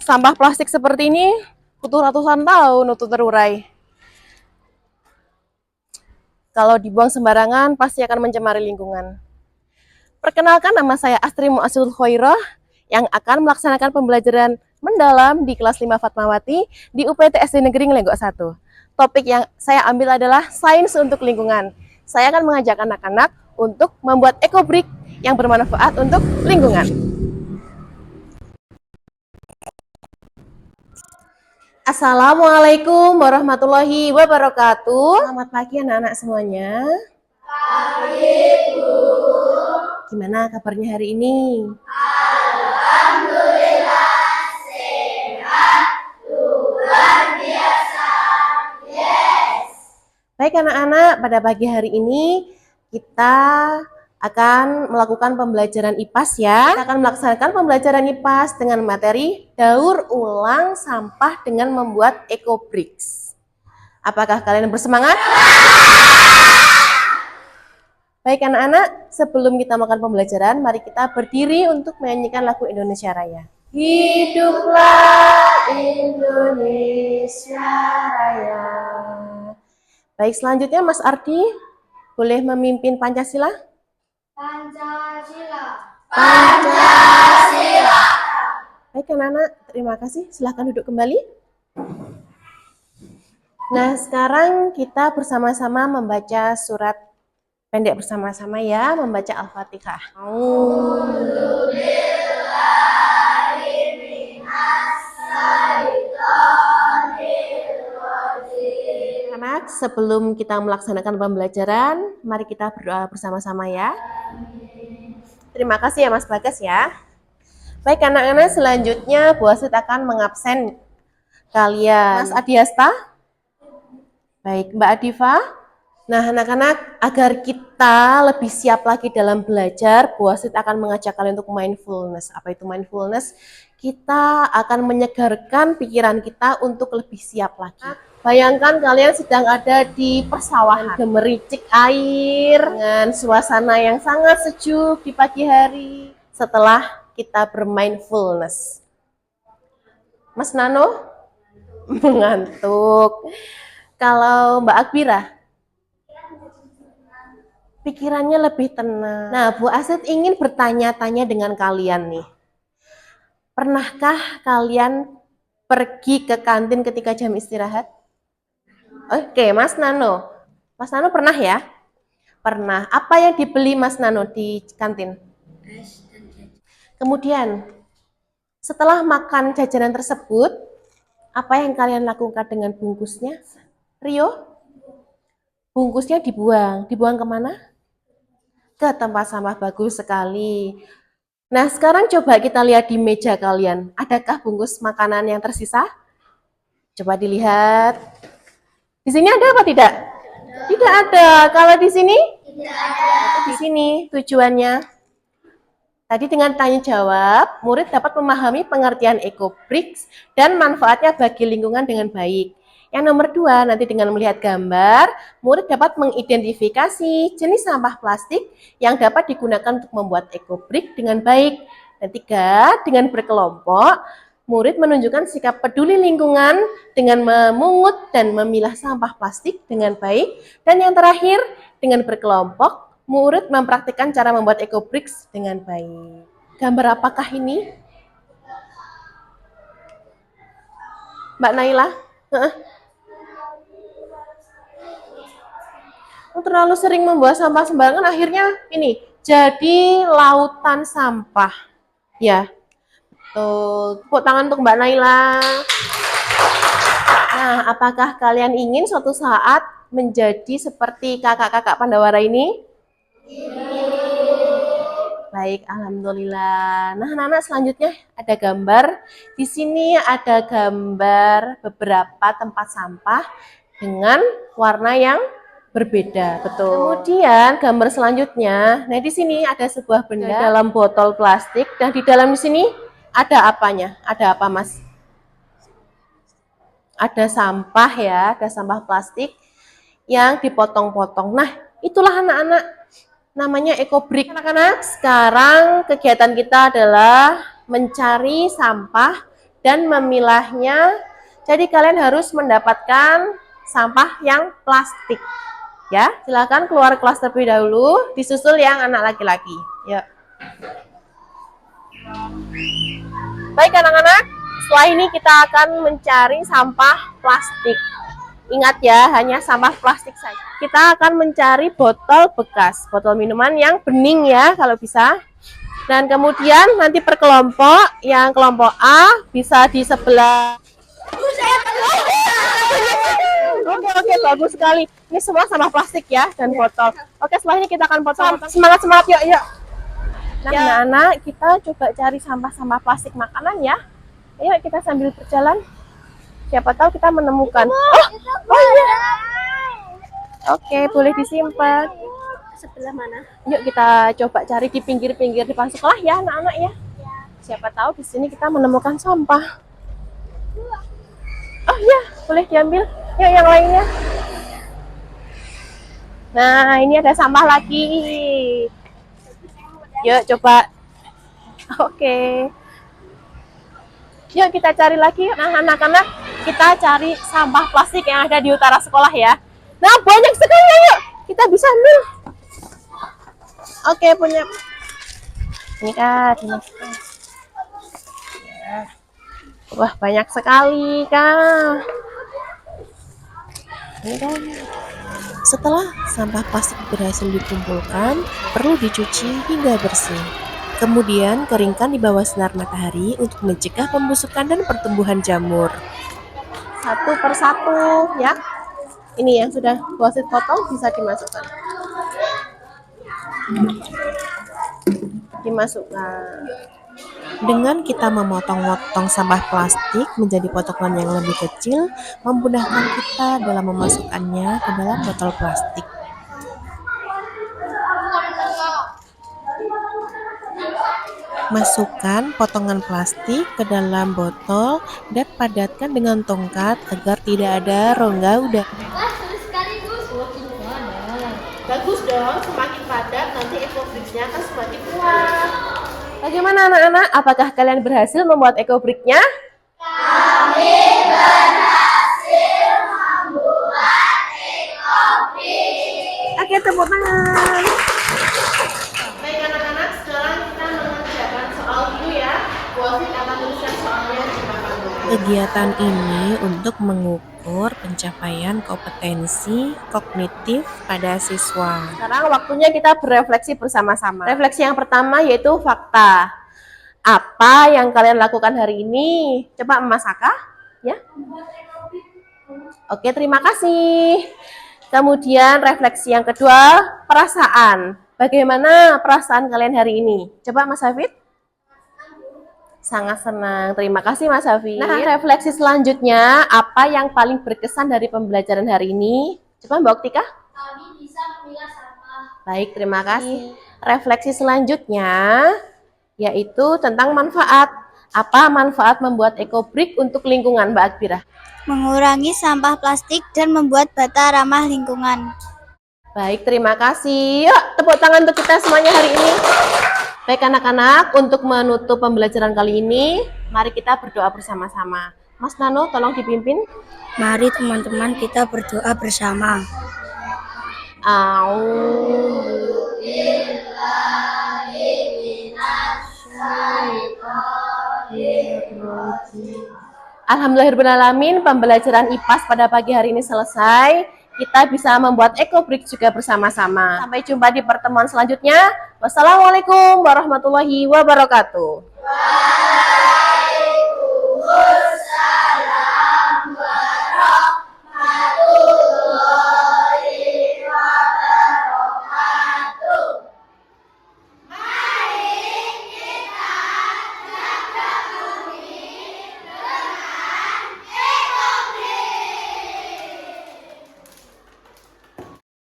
Sampah plastik seperti ini butuh ratusan tahun untuk terurai. Kalau dibuang sembarangan pasti akan mencemari lingkungan. Perkenalkan, nama saya Astri Mu'asyul Khoiroh yang akan melaksanakan pembelajaran mendalam di kelas 5 Fatmawati di UPT SD Negeri Ngelenggok 1. Topik yang saya ambil adalah sains untuk lingkungan. Saya akan mengajak anak-anak untuk membuat ekobrik yang bermanfaat untuk lingkungan. Assalamualaikum warahmatullahi wabarakatuh. Selamat pagi anak-anak semuanya. Pagi, Bu. Gimana kabarnya hari ini? Alhamdulillah sehat, luar biasa. Yes. Baik anak-anak, pada pagi hari ini kita akan melakukan pembelajaran IPAS ya. Kita akan melaksanakan pembelajaran IPAS dengan materi daur ulang sampah dengan membuat ecobricks. Apakah kalian bersemangat? Baik anak-anak, sebelum kita melakukan pembelajaran, mari kita berdiri untuk menyanyikan lagu Indonesia Raya. Hiduplah Indonesia Raya. Baik, selanjutnya Mas Ardi, boleh memimpin Pancasila? Pancasila. Pancasila. Baik anak-anak, terima kasih. Silahkan duduk kembali. Nah, sekarang kita bersama-sama membaca surat pendek bersama-sama ya, membaca Al-Fatihah. Anak, sebelum kita melaksanakan pembelajaran, mari kita berdoa bersama-sama ya. Terima kasih ya Mas Bagas ya. Baik anak-anak, selanjutnya Bu Asit akan mengabsen kalian. Mas Adiasta? Baik, Mbak Adifa? Nah anak-anak, agar kita lebih siap lagi dalam belajar, Bu Asit akan mengajak kalian untuk mindfulness. Apa itu mindfulness? Kita akan menyegarkan pikiran kita untuk lebih siap lagi. Bayangkan kalian sedang ada di persawahan, gemericik air, dengan suasana yang sangat sejuk di pagi hari. Setelah kita bermindfulness. Mas Nano? Mengantuk. Kalau Mbak Akbira? Pikirannya lebih tenang. Nah, Bu Asit ingin bertanya-tanya dengan kalian nih. Pernahkah kalian pergi ke kantin ketika jam istirahat? Oke, Mas Nano. Mas Nano pernah ya? Pernah. Apa yang dibeli Mas Nano di kantin? Kemudian, setelah makan jajanan tersebut, apa yang kalian lakukan dengan bungkusnya? Rio? Bungkusnya dibuang. Dibuang kemana? Ke tempat sampah. Bagus sekali. Nah, sekarang coba kita lihat di meja kalian. Adakah bungkus makanan yang tersisa? Coba dilihat. Di sini ada apa tidak? Tidak ada. Kalau di sini? Tidak ada. Di sini tujuannya. Tadi dengan tanya jawab, murid dapat memahami pengertian ecobricks dan manfaatnya bagi lingkungan dengan baik. Yang nomor 2, nanti dengan melihat gambar, murid dapat mengidentifikasi jenis sampah plastik yang dapat digunakan untuk membuat ecobrick dengan baik. Dan 3, dengan berkelompok, murid menunjukkan sikap peduli lingkungan dengan memungut dan memilah sampah plastik dengan baik. Dan yang terakhir, dengan berkelompok, murid mempraktikkan cara membuat ecobricks dengan baik. Gambar apakah ini? Mbak Naila? Terlalu sering membuang sampah sembarangan, akhirnya ini jadi lautan sampah. Ya, betul. Tepuk tangan untuk Mbak Naila. Nah, apakah kalian ingin suatu saat menjadi seperti kakak-kakak Pandawara ini? Baik, alhamdulillah. Nah, anak-anak selanjutnya ada gambar. Di sini ada gambar beberapa tempat sampah dengan warna yang berbeda, betul. Kemudian gambar selanjutnya, nah di sini ada sebuah benda dalam botol plastik dan di dalam di sini ada apanya? Ada apa, Mas? Ada sampah ya, ada sampah plastik yang dipotong-potong. Nah, itulah anak-anak namanya ecobrick. Anak-anak, sekarang kegiatan kita adalah mencari sampah dan memilahnya. Jadi kalian harus mendapatkan sampah yang plastik. Ya, silakan keluar kelas terlebih dahulu, disusul yang anak laki-laki. Ya. Baik anak-anak, setelah ini kita akan mencari sampah plastik. Ingat ya, hanya sampah plastik saja. Kita akan mencari botol bekas, botol minuman yang bening ya kalau bisa. Dan kemudian nanti per kelompok, yang kelompok A bisa di sebelah. Oke, bagus sekali. Ini semua sampah plastik ya dan botol. Oke, setelah ini kita akan potong. Semangat yuk. Nah, anak-anak, kita coba cari sampah-sampah plastik makanan ya. Ayo kita sambil berjalan. Siapa tahu kita menemukan. Oh iya. Oke, boleh disimpan. Sebelah mana? Yuk kita coba cari di pinggir-pinggir depan sekolah ya, anak-anak ya. Siapa tahu di sini kita menemukan sampah. Oh iya, boleh diambil. Yuk yang lainnya. Nah, ini ada sampah lagi. Yuk coba. Oke. Yuk kita cari lagi. Nah, anak-anak, kita cari sampah plastik yang ada di utara sekolah ya. Nah, banyak sekali yuk. Kita bisa ambil. Oke, punya. Ini kan. Wah, banyak sekali, Kak. Ini kan. Setelah sampah plastik berhasil dikumpulkan, perlu dicuci hingga bersih. Kemudian keringkan di bawah sinar matahari untuk mencegah pembusukan dan pertumbuhan jamur. Satu persatu ya. Ini yang sudah wasit potong bisa dimasukkan. Dengan kita memotong-motong sampah plastik menjadi potongan yang lebih kecil, memudahkan kita dalam memasukkannya ke dalam botol plastik. Masukkan potongan plastik ke dalam botol dan padatkan dengan tongkat agar tidak ada rongga udara. Bagus dong, semakin padat nanti ekobriknya akan semakin kuat. Bagaimana anak-anak? Apakah kalian berhasil membuat ekobriknya? Kami berhasil membuat ekobrik. Oke, tepuk tangan. Baik anak-anak, sekarang kita mengerjakan soal dulu ya. Wasit akan tuliskan soalnya di papan. Kegiatan ini untuk mengukur pencapaian kompetensi kognitif pada siswa. Sekarang waktunya kita berefleksi bersama-sama. Refleksi yang pertama yaitu fakta. Apa yang kalian lakukan hari ini? Coba Mas Aka, ya. Oke, terima kasih. Kemudian refleksi yang kedua, perasaan. Bagaimana perasaan kalian hari ini? Coba Mas Hafid. Sangat senang. Terima kasih Mas Hafid. Nah, refleksi selanjutnya, apa yang paling berkesan dari pembelajaran hari ini? Coba Mbak Oktika. Kami bisa memilah sampah. Baik, terima kasih. Refleksi selanjutnya yaitu tentang manfaat. Apa manfaat membuat ekobrik untuk lingkungan, Mbak Akbira? Mengurangi sampah plastik dan membuat bata ramah lingkungan. Baik, terima kasih. Yuk, tepuk tangan untuk kita semuanya hari ini. Baik anak-anak, untuk menutup pembelajaran kali ini, mari kita berdoa bersama-sama. Mas Nano, tolong dipimpin. Mari teman-teman kita berdoa bersama. Alhamdulillahirrahmanirrahim, pembelajaran IPAS pada pagi hari ini selesai. Kita bisa membuat ekobrik juga bersama-sama. Sampai jumpa di pertemuan selanjutnya. Wassalamualaikum warahmatullahi wabarakatuh.